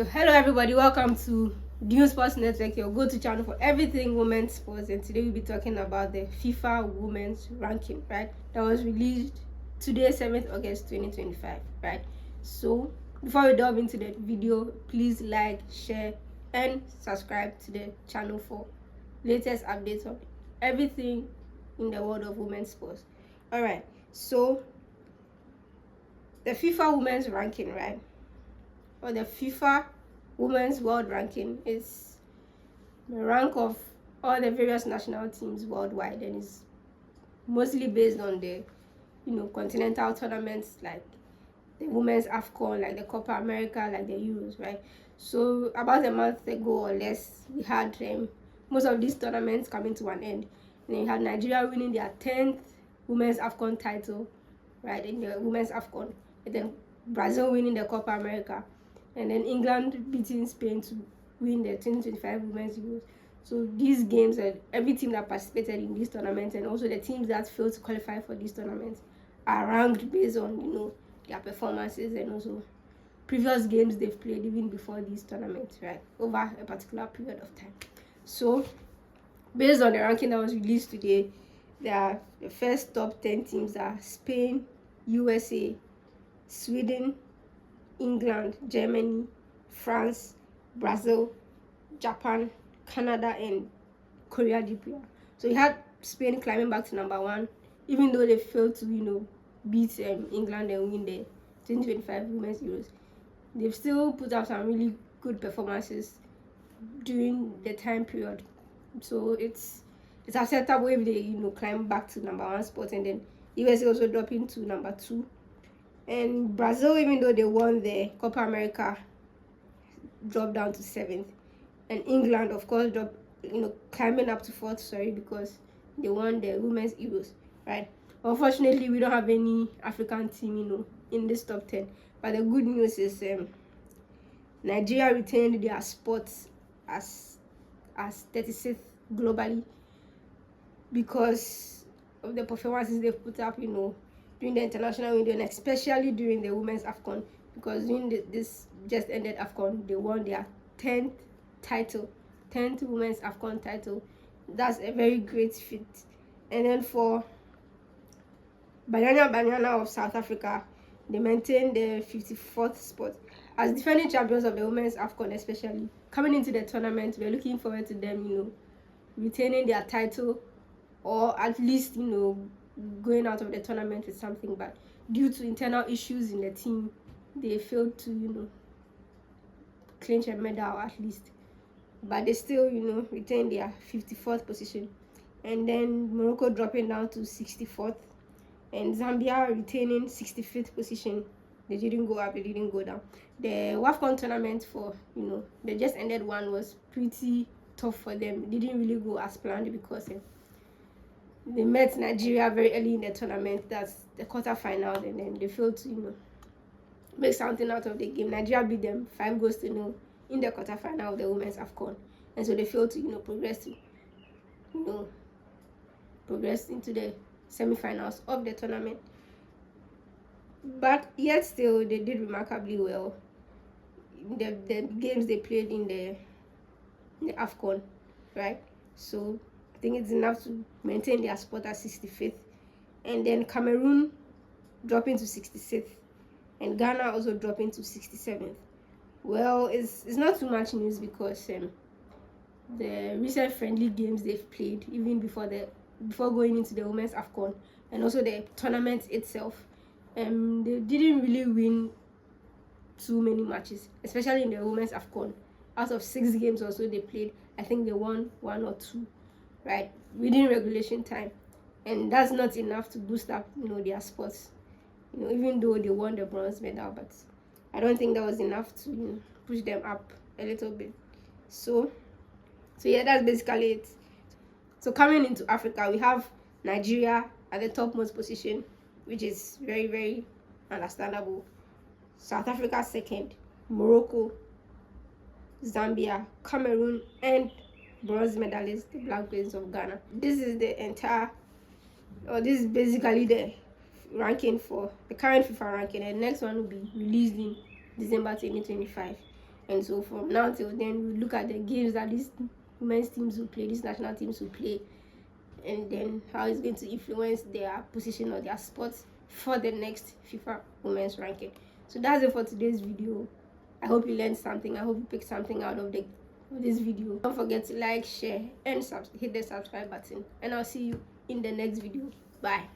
So hello everybody, welcome to Dune Sports Network, your go-to channel for everything women's sports. And today we'll be talking about the FIFA women's ranking, right? That was released today, 7th August 2025, right? So before we delve into the video, please like, share, and subscribe to the channel for latest updates on everything in the world of women's sports. Alright, so the FIFA women's ranking, right? Or the FIFA Women's World Ranking is the rank of all the various national teams worldwide, and is mostly based on the continental tournaments like the Women's AFCON, like the Copa America, like the Euros, right? So about a month ago or less, we had most of these tournaments coming to an end. And then you had Nigeria winning their 10th Women's AFCON title, right, in the Women's AFCON, and then Brazil winning the Copa America, and then England beating Spain to win the 2025 Women's Euros. So these games, and every team that participated in these tournaments, and also the teams that failed to qualify for these tournaments, are ranked based on their performances and also previous games they've played even before these tournaments, right, over a particular period of time. So based on the ranking that was released today, the first top 10 teams are Spain, USA, Sweden, England, Germany, France, Brazil, Japan, Canada, and Korea Japan. So you had Spain climbing back to number 1, even though they failed to beat England and win the 2025 Women's Euros. They've still put out some really good performances during the time period. So it's acceptable if they climb back to number 1 spot, and then USA also dropping to number 2. And Brazil, even though they won the Copa America, dropped down to 7th. And England, of course, dropped, climbing up to 4th, because they won the Women's Euros, right? Unfortunately, we don't have any African team, in this top 10. But the good news is Nigeria retained their spot as 36th globally because of the performances they've put up, during the international window, and especially during the Women's AFCON, because during this just ended AFCON, they won their 10th Women's AFCON title. That's a very great feat. And then for Banyana of South Africa, they maintained the 54th spot. As defending champions of the Women's AFCON, especially coming into the tournament, we're looking forward to them, retaining their title, or at least, going out of the tournament with something. But due to internal issues in the team, they failed to, clinch a medal at least. But they still, retain their 54th position. And then Morocco dropping down to 64th. And Zambia retaining 65th position. They didn't go up, they didn't go down. The WAFCON tournament for, the just ended one was pretty tough for them. It didn't really go as planned because they met Nigeria very early in the tournament. That's the quarterfinals, and then they failed to, make something out of the game. Nigeria beat them 5-0 in the quarterfinal of the Women's AFCON, and so they failed to, progress into the semi-finals of the tournament. But yet still, they did remarkably well. The games they played in the AFCON, right? So I think it's enough to maintain their spot at 65th. And then Cameroon dropping to 66th, and Ghana also dropping to 67th. Well, it's not too much news because the recent friendly games they've played, even before going into the Women's AFCON, and also the tournament itself, they didn't really win too many matches, especially in the Women's AFCON. Out of 6 games or so they played, I think they won 1 or 2, right, within regulation time. And that's not enough to boost up, their sports, even though they won the bronze medal. But I don't think that was enough to push them up a little bit. So yeah, that's basically it. So coming into Africa, we have Nigeria at the topmost position, which is very, very understandable. South Africa second, Morocco, Zambia, Cameroon, and bronze medalist, the Black Queens of Ghana. This is basically the ranking for the current FIFA ranking, and the next one will be released in December 2025. And so from now till then, we look at the games that these women's teams will play, these national teams will play, and then how it's going to influence their position or their spots for the next FIFA women's ranking. So that's it for today's video. I hope you learned something. I hope you picked something out of this video. Don't forget to like, share, and hit the subscribe button. And I'll see you in the next video. Bye.